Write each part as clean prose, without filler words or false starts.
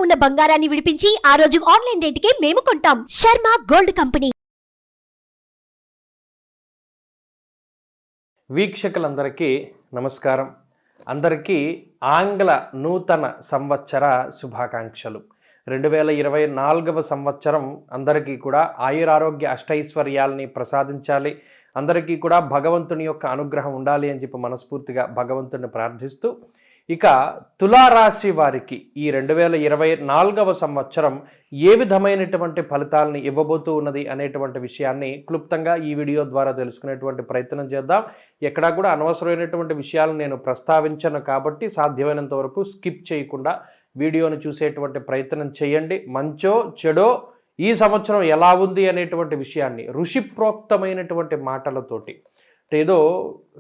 ఉన్న బంగారాన్ని విడిపించి ఆ రోజు ఆన్లైన్ రేటుకే మేము కొంటాం. Sharma gold company. వీక్షకులందరికీ నమస్కారం. అందరికీ ఆంగ్ల నూతన సంవత్సర శుభాకాంక్షలు. 2024వ సంవత్సరం అందరికీ కూడా ఆయురారోగ్య అష్టైశ్వర్యాలని ప్రసాదించాలి. అందరికీ కూడా భగవంతుని యొక్క అనుగ్రహం ఉండాలి అని చెప్పి మనస్ఫూర్తిగా భగవంతుని ప్రార్థిస్తూ, ఇక తులారాశి వారికి ఈ 2024వ సంవత్సరం ఏ విధమైనటువంటి ఫలితాలని ఇవ్వబోతూ ఉన్నది అనేటువంటి విషయాన్ని క్లుప్తంగా ఈ వీడియో ద్వారా తెలుసుకునేటువంటి ప్రయత్నం చేద్దాం. ఎక్కడా కూడా అనవసరమైనటువంటి విషయాలను నేను ప్రస్తావించను కాబట్టి సాధ్యమైనంత వరకు స్కిప్ చేయకుండా వీడియోను చూసేటువంటి ప్రయత్నం చేయండి. మంచో చెడో ఈ సంవత్సరం ఎలా ఉంది అనేటువంటి విషయాన్ని ఋషిప్రోక్తమైనటువంటి మాటలతోటి, ఏదో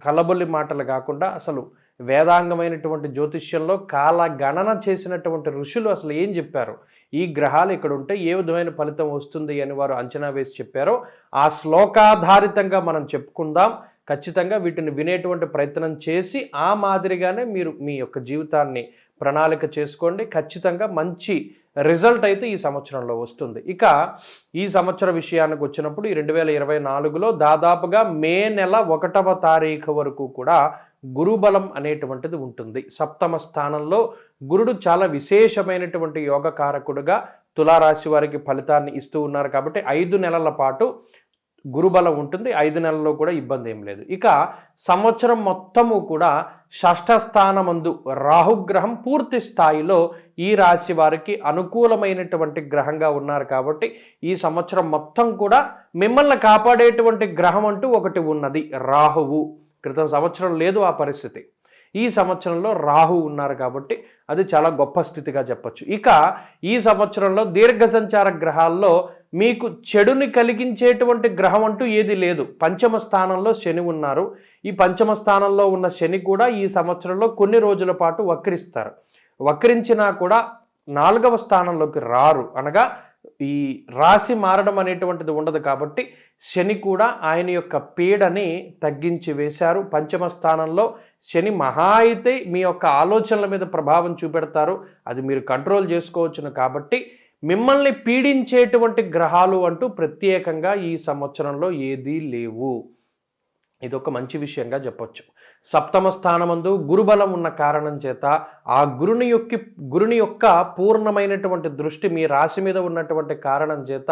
కలబొల్లి మాటలు కాకుండా అసలు వేదాంగమైనటువంటి జ్యోతిష్యంలో కాలగణన చేసినటువంటి ఋషులు అసలు ఏం చెప్పారు, ఈ గ్రహాలు ఇక్కడ ఉంటే ఏ విధమైన ఫలితం వస్తుంది అని వారు అంచనా వేసి చెప్పారో ఆ శ్లోకాధారితంగా మనం చెప్పుకుందాం. ఖచ్చితంగా వీటిని వినేటువంటి ప్రయత్నం చేసి ఆ మాదిరిగానే మీరు మీ యొక్క జీవితాన్ని ప్రణాళిక చేసుకోండి. ఖచ్చితంగా మంచి రిజల్ట్ అయితే ఈ సంవత్సరంలో వస్తుంది. ఇక ఈ సంవత్సర విషయానికి వచ్చినప్పుడు ఈ 2024లో దాదాపుగా మే నెల 1వ తారీఖు వరకు కూడా గురుబలం అనేటువంటిది ఉంటుంది. సప్తమ స్థానంలో గురుడు చాలా విశేషమైనటువంటి యోగకారకుడుగా తులారాశి వారికి ఫలితాన్ని ఇస్తూ ఉన్నారు కాబట్టి 5 నెలల పాటు గురుబలం ఉంటుంది. 5 నెలల్లో కూడా ఇబ్బంది ఏం లేదు. ఇక సంవత్సరం మొత్తము కూడా షష్ఠ స్థానమందు రాహుగ్రహం పూర్తి స్థాయిలో ఈ రాశి వారికి అనుకూలమైనటువంటి గ్రహంగా ఉన్నారు కాబట్టి ఈ సంవత్సరం మొత్తం కూడా మిమ్మల్ని కాపాడేటువంటి గ్రహం అంటూ ఒకటి ఉన్నది, రాహువు. క్రితం సంవత్సరం లేదు ఆ పరిస్థితి. ఈ సంవత్సరంలో రాహు ఉన్నారు కాబట్టి అది చాలా గొప్ప స్థితిగా చెప్పచ్చు. ఇక ఈ సంవత్సరంలో దీర్ఘ సంచార గ్రహాల్లో మీకు చెడుని కలిగించేటువంటి గ్రహం అంటూ ఏది లేదు. పంచమ స్థానంలో శని ఉన్నారు. ఈ పంచమ స్థానంలో ఉన్న శని కూడా ఈ సంవత్సరంలో కొన్ని రోజుల పాటు వక్రిస్తారు. వక్రించినా కూడా 4వ స్థానంలోకి రారు, అనగా ఈ రాశి మారడం అనేటువంటిది ఉండదు కాబట్టి శని కూడా ఆయన యొక్క పీడని తగ్గించి వేశారు. పంచమ స్థానంలో శని మహా అయితే మీ యొక్క ఆలోచనల మీద ప్రభావం చూపెడతారు, అది మీరు కంట్రోల్ చేసుకోవచ్చును. కాబట్టి మిమ్మల్ని పీడించేటువంటి గ్రహాలు అంటూ ప్రత్యేకంగా ఈ సంవత్సరంలో ఏదీ లేవు. ఇదొక మంచి విషయంగా చెప్పొచ్చు. సప్తమ స్థానమందు గురుబలం ఉన్న కారణం చేత ఆ గురుని యొక్క పూర్ణమైనటువంటి దృష్టి మీ రాశి మీద ఉన్నటువంటి కారణం చేత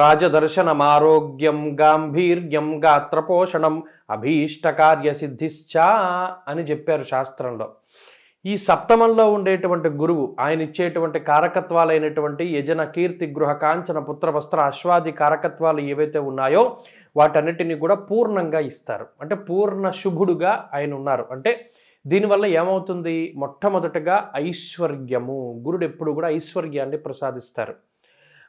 రాజదర్శనం, ఆరోగ్యం, గాంభీర్యం, గాత్రపోషణం, అభీష్టకార్య సిద్ధిశ్చ అని చెప్పారు శాస్త్రంలో. ఈ సప్తమంలో ఉండేటువంటి గురువు ఆయన ఇచ్చేటువంటి కారకత్వాలైనటువంటి యజన, కీర్తి, గృహ, కాంచన, పుత్ర, వస్త్ర, అశ్వాది కారకత్వాలు ఏవైతే ఉన్నాయో వాటన్నిటిని కూడా పూర్ణంగా ఇస్తారు. అంటే పూర్ణ శుభుడుగా ఆయన ఉన్నారు. అంటే దీనివల్ల ఏమవుతుంది, మొట్టమొదటగా ఐశ్వర్యము, గురుడు ఎప్పుడు కూడా ఐశ్వర్యాన్ని ప్రసాదిస్తారు.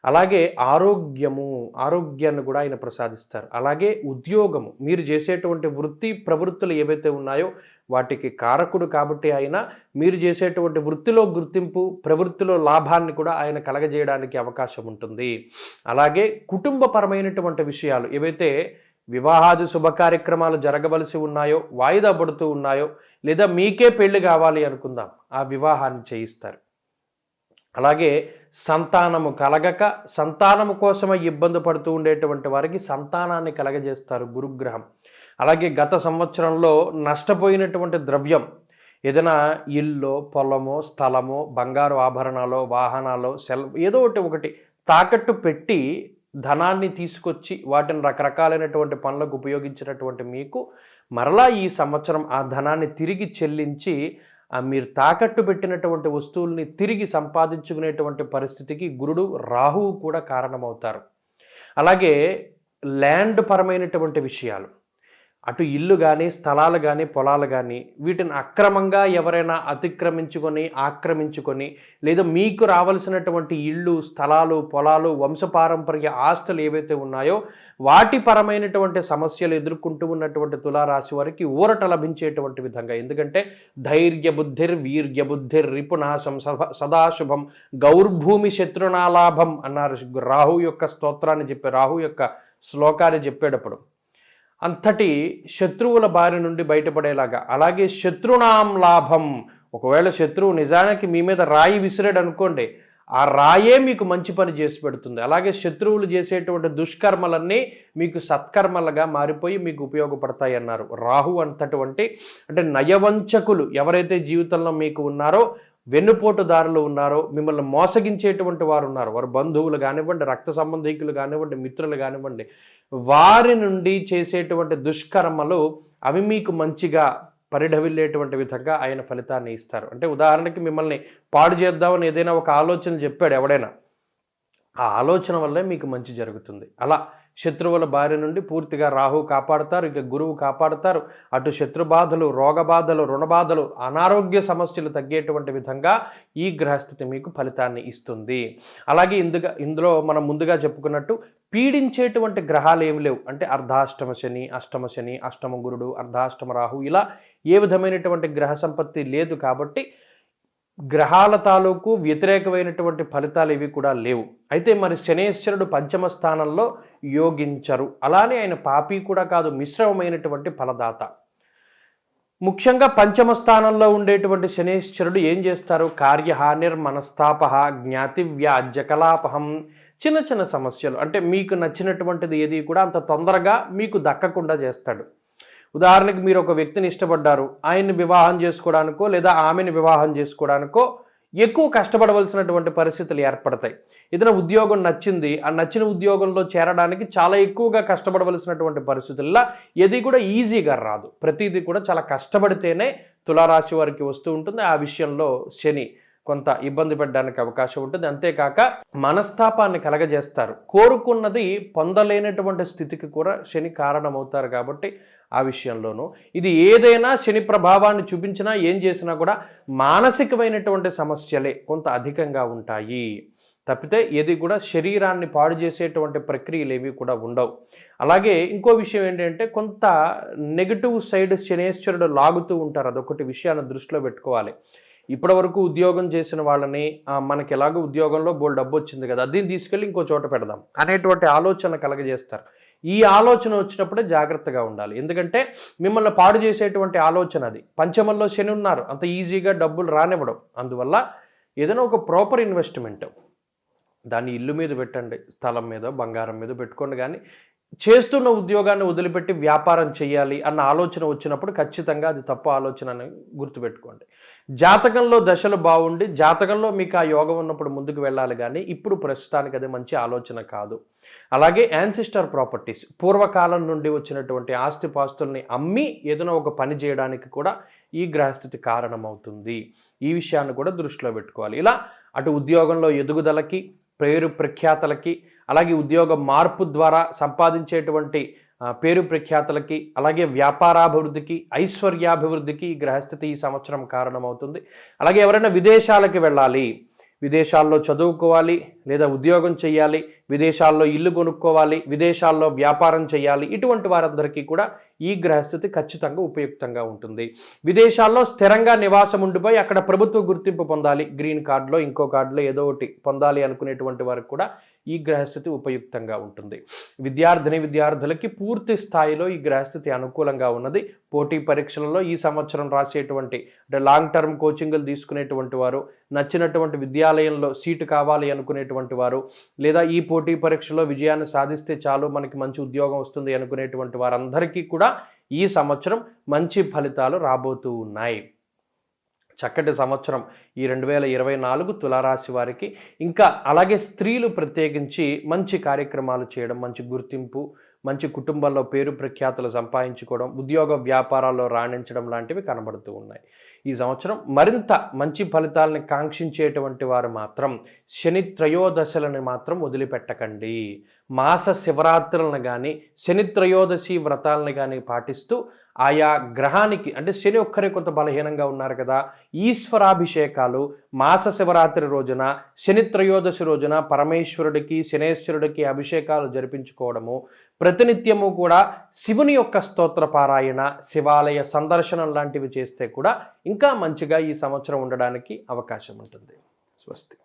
అలాగే ఆరోగ్యాన్ని కూడా ఆయన ప్రసాదిస్తారు. అలాగే ఉద్యోగము, మీరు చేసేటువంటి వృత్తి ప్రవృత్తులు ఏవైతే ఉన్నాయో వాటికి కారకుడు కాబట్టి ఆయన మీరు చేసేటువంటి వృత్తిలో గుర్తింపు, ప్రవృత్తిలో లాభాన్ని కూడా ఆయన కలగజేయడానికి అవకాశం ఉంటుంది. అలాగే కుటుంబపరమైనటువంటి విషయాలు ఏవైతే వివాహాది శుభ కార్యక్రమాలు జరగవలసి ఉన్నాయో, వాయిదా పడుతూ ఉన్నాయో, లేదా మీకే పెళ్లి కావాలి అనుకుందాం, ఆ వివాహాన్ని చేయిస్తారు. అలాగే సంతానము కలగక సంతానము కోసమై ఇబ్బంది పడుతూ ఉండేటువంటి వారికి సంతానాన్ని కలగజేస్తారు గురుగ్రహం. అలాగే గత సంవత్సరంలో నష్టపోయినటువంటి ద్రవ్యం, ఏదైనా ఇల్లు, పొలమో, స్థలమో, బంగారు ఆభరణాలు, వాహనాలు, ఏదో ఒకటి తాకట్టు పెట్టి ధనాన్ని తీసుకొచ్చి వాటిని రకరకాలైనటువంటి పనులకు ఉపయోగించినటువంటి మీకు మరలా ఈ సంవత్సరం ఆ ధనాన్ని తిరిగి చెల్లించి మీరు తాకట్టు పెట్టినటువంటి వస్తువుల్ని తిరిగి సంపాదించుకునేటువంటి పరిస్థితికి గురుడు, రాహువు కూడా కారణమవుతారు. అలాగే ల్యాండ్ పరమైనటువంటి విషయాలు, అటు ఇల్లు కానీ, స్థలాలు కానీ, పొలాలు కానీ, వీటిని అక్రమంగా ఎవరైనా అతిక్రమించుకొని, ఆక్రమించుకొని, లేదా మీకు రావాల్సినటువంటి ఇళ్ళు, స్థలాలు, పొలాలు, వంశపారంపర్య ఆస్తులు ఏవైతే ఉన్నాయో వాటి పరమైనటువంటి సమస్యలు ఎదుర్కొంటూ ఉన్నటువంటి తులారాశి వారికి ఊరట లభించేటువంటి విధంగా, ఎందుకంటే ధైర్య బుద్ధిర్ వీర్య బుద్ధిర్ రిపునాశం సదాశుభం గౌర్భూమి శత్రునాలాభం అన్నారు రాహు యొక్క స్తోత్రాన్ని చెప్పే, రాహు యొక్క శ్లోకాన్ని చెప్పేటప్పుడు. అంతటి శత్రువుల బారి నుండి బయటపడేలాగా. అలాగే శత్రునాం లాభం, ఒకవేళ శత్రువు నిజానికి మీ మీద రాయి విసిరాడు అనుకోండి, ఆ రాయే మీకు మంచి పని చేసి పెడుతుంది. అలాగే శత్రువులు చేసేటువంటి దుష్కర్మలన్నీ మీకు సత్కర్మలుగా మారిపోయి మీకు ఉపయోగపడతాయి అన్నారు. రాహు అంతటువంటి అంటే నయవంచకులు ఎవరైతే జీవితంలో మీకు ఉన్నారో, వెన్నుపోటుదారులు ఉన్నారో, మిమ్మల్ని మోసగించేటువంటి వారు ఉన్నారు, వారు బంధువులు కానివ్వండి, రక్త సంబంధికులు కానివ్వండి, మిత్రులు కానివ్వండి, వారి నుండి చేసేటువంటి దుష్కర్మలు అవి మీకు మంచిగా పరిఢవిల్లేటువంటి విధంగా ఆయన ఫలితాన్ని ఇస్తారు. అంటే ఉదాహరణకి మిమ్మల్ని పాడు చేద్దామని ఏదైనా ఒక ఆలోచన చెప్పాడు ఎవడైనా, ఆ ఆలోచన వల్లే మీకు మంచి జరుగుతుంది. అలా శత్రువుల బారి నుండి పూర్తిగా రాహు కాపాడుతారు, ఇక గురువు కాపాడుతారు. అటు శత్రుబాధలు, రోగబాధలు, రుణబాధలు, అనారోగ్య సమస్యలు తగ్గేటువంటి విధంగా ఈ గ్రహస్థితి మీకు ఫలితాన్ని ఇస్తుంది. అలాగే ఇందులో మనం ముందుగా చెప్పుకున్నట్టు పీడించేటువంటి గ్రహాలు ఏమి లేవు. అంటే అర్ధాష్టమ శని, అష్టమ శని, అష్టమ గురుడు, అర్ధాష్టమ రాహు, ఇలా ఏ విధమైనటువంటి గ్రహ సంపత్తి లేదు. కాబట్టి గ్రహాల తాలూకు వ్యతిరేకమైనటువంటి ఫలితాలు ఇవి కూడా లేవు. అయితే మరి శనేశ్వరుడు పంచమ స్థానంలో యోగించరు. అలానే ఆయన పాపి కూడా కాదు, మిశ్రమమైనటువంటి ఫలదాత. ముఖ్యంగా పంచమ స్థానంలో ఉండేటువంటి శనేశ్వరుడు ఏం చేస్తారు? కార్యహానిర్ మనస్తాప, జ్ఞాతి వ్యాజ్యకలాపహం, చిన్న చిన్న సమస్యలు అంటే మీకు నచ్చినటువంటిది ఏది కూడా అంత తొందరగా మీకు దక్కకుండా చేస్తాడు. ఉదాహరణకి మీరు ఒక వ్యక్తిని ఇష్టపడ్డారు, ఆయన్ని వివాహం చేసుకోవడానికో లేదా ఆమెను వివాహం చేసుకోవడానికో ఎక్కువ కష్టపడవలసినటువంటి పరిస్థితులు ఏర్పడతాయి. ఏదైనా ఉద్యోగం నచ్చింది, ఆ నచ్చిన ఉద్యోగంలో చేరడానికి చాలా ఎక్కువగా కష్టపడవలసినటువంటి పరిస్థితుల్లో ఏది కూడా ఈజీగా రాదు. ప్రతిదీ కూడా చాలా కష్టపడితేనే తులారాశి వారికి వస్తూ ఉంటుంది. ఆ విషయంలో శని కొంత ఇబ్బంది పెట్టడానికి అవకాశం ఉంటుంది. అంతేకాక మనస్తాపాన్ని కలగజేస్తారు. కోరుకున్నది పొందలేనటువంటి స్థితికి కూడా శని కారణమవుతారు. కాబట్టి ఆ విషయంలోనూ ఇది ఏదైనా శని ప్రభావాన్ని చూపించినా ఏం చేసినా కూడా మానసికమైనటువంటి సమస్యలే కొంత అధికంగా ఉంటాయి తప్పితే ఏది కూడా శరీరాన్ని పాడు చేసేటువంటి ప్రక్రియలు ఏవి కూడా ఉండవు. అలాగే ఇంకో విషయం ఏంటంటే కొంత నెగిటివ్ సైడ్ శనేశ్వరుడు లాగుతూ ఉంటారు. అదొకటి విషయాన్ని దృష్టిలో పెట్టుకోవాలి. ఇప్పటివరకు ఉద్యోగం చేసిన వాళ్ళని మనకి ఎలాగో ఉద్యోగంలో బోల్ డబ్బు వచ్చింది కదా, దీన్ని తీసుకెళ్ళి ఇంకో చోట పెడదాం అనేటువంటి ఆలోచన కలగజేస్తారు. ఈ ఆలోచన వచ్చినప్పుడే జాగ్రత్తగా ఉండాలి. ఎందుకంటే మిమ్మల్ని పాడు చేసేటువంటి ఆలోచన అది. పంచమంలో శని ఉన్నారు, అంత ఈజీగా డబ్బులు రానివ్వడం. అందువల్ల ఏదైనా ఒక ప్రాపర్ ఇన్వెస్ట్మెంట్, దాన్ని ఇల్లు మీద పెట్టండి, స్థలం మీద, బంగారం మీద పెట్టుకోండి. కానీ చేస్తున్న ఉద్యోగాన్ని వదిలిపెట్టి వ్యాపారం చేయాలి అన్న ఆలోచన వచ్చినప్పుడు ఖచ్చితంగా అది తప్పు ఆలోచన అని గుర్తుపెట్టుకోండి. జాతకంలో దశలు బాగుండి జాతకంలో మీకు ఆ యోగం ఉన్నప్పుడు ముందుకు వెళ్ళాలి, కానీ ఇప్పుడు ప్రస్తుతానికి అది మంచి ఆలోచన కాదు. అలాగే యాన్సిస్టర్ ప్రాపర్టీస్, పూర్వకాలం నుండి వచ్చినటువంటి ఆస్తిపాస్తుల్ని అమ్మి ఏదైనా ఒక పని చేయడానికి కూడా ఈ గ్రహస్థితి కారణమవుతుంది. ఈ విషయాన్ని కూడా దృష్టిలో పెట్టుకోవాలి. ఇలా అటు ఉద్యోగంలో ఎదుగుదలకి, పేరు ప్రఖ్యాతలకి, అలాగే ఉద్యోగ మార్పు ద్వారా సంపాదించేటువంటి పేరు ప్రఖ్యాతలకి, అలాగే వ్యాపారాభివృద్ధికి, ఐశ్వర్యాభివృద్ధికి ఈ గ్రహస్థితి ఈ సంవత్సరం కారణమవుతుంది. అలాగే ఎవరైనా విదేశాలకి వెళ్ళాలి, విదేశాల్లో చదువుకోవాలి లేదా ఉద్యోగం చేయాలి, విదేశాల్లో ఇల్లు కొనుక్కోవాలి, విదేశాల్లో వ్యాపారం చేయాలి, ఇటువంటి వారందరికీ కూడా ఈ గ్రహస్థితి ఖచ్చితంగా ఉపయుక్తంగా ఉంటుంది. విదేశాల్లో స్థిరంగా నివాసం ఉండిపోయి అక్కడ ప్రభుత్వ గుర్తింపు పొందాలి, గ్రీన్ కార్డులో ఇంకో కార్డులో ఏదో ఒకటి పొందాలి అనుకునేటువంటి వారికి కూడా ఈ గ్రహస్థితి ఉపయుక్తంగా ఉంటుంది. విద్యార్థులకి పూర్తి స్థాయిలో ఈ గ్రహస్థితి అనుకూలంగా ఉన్నది. పోటీ పరీక్షలలో ఈ సంవత్సరం రాసేటువంటి అంటే లాంగ్ టర్మ్ కోచింగ్లు తీసుకునేటువంటి వారు, నచ్చినటువంటి విద్యాలయంలో సీటు కావాలి అనుకునేటువంటి వారు, లేదా ఈ పోటీ పరీక్షలో విజయాన్ని సాధిస్తే చాలు మనకి మంచి ఉద్యోగం వస్తుంది అనుకునేటువంటి వారందరికీ కూడా ఈ సంవత్సరం మంచి ఫలితాలు రాబోతూ ఉన్నాయి. చక్కటి సంవత్సరం ఈ 2024 తులారాశి వారికి. ఇంకా అలాగే స్త్రీలు ప్రత్యేకించి మంచి కార్యక్రమాలు చేయడం, మంచి గుర్తింపు, మంచి కుటుంబంలో పేరు ప్రఖ్యాతులు సంపాదించుకోవడం, ఉద్యోగ వ్యాపారాల్లో రాణించడం లాంటివి కనబడుతూ ఉన్నాయి. ఈ సంవత్సరం మరింత మంచి ఫలితాలని కాంక్షించేటువంటి వారు మాత్రం శని త్రయోదశలను మాత్రం వదిలిపెట్టకండి. మాస శివరాత్రులను కానీ శని త్రయోదశి వ్రతాలను కానీ పాటిస్తూ ఆయా గ్రహానికి అంటే శని ఒక్కరే కొంత బలహీనంగా ఉన్నారు కదా, ఈశ్వరాభిషేకాలు మాస శివరాత్రి రోజున, శని త్రయోదశి రోజున పరమేశ్వరుడికి శనేశ్వరుడికి అభిషేకాలు జరిపించుకోవడము, ప్రతినిత్యము కూడా శివుని యొక్క స్తోత్ర పారాయణ, శివాలయ సందర్శనం లాంటివి చేస్తే కూడా ఇంకా మంచిగా ఈ సంవత్సరం ఉండడానికి అవకాశం ఉంటుంది. స్వస్తి.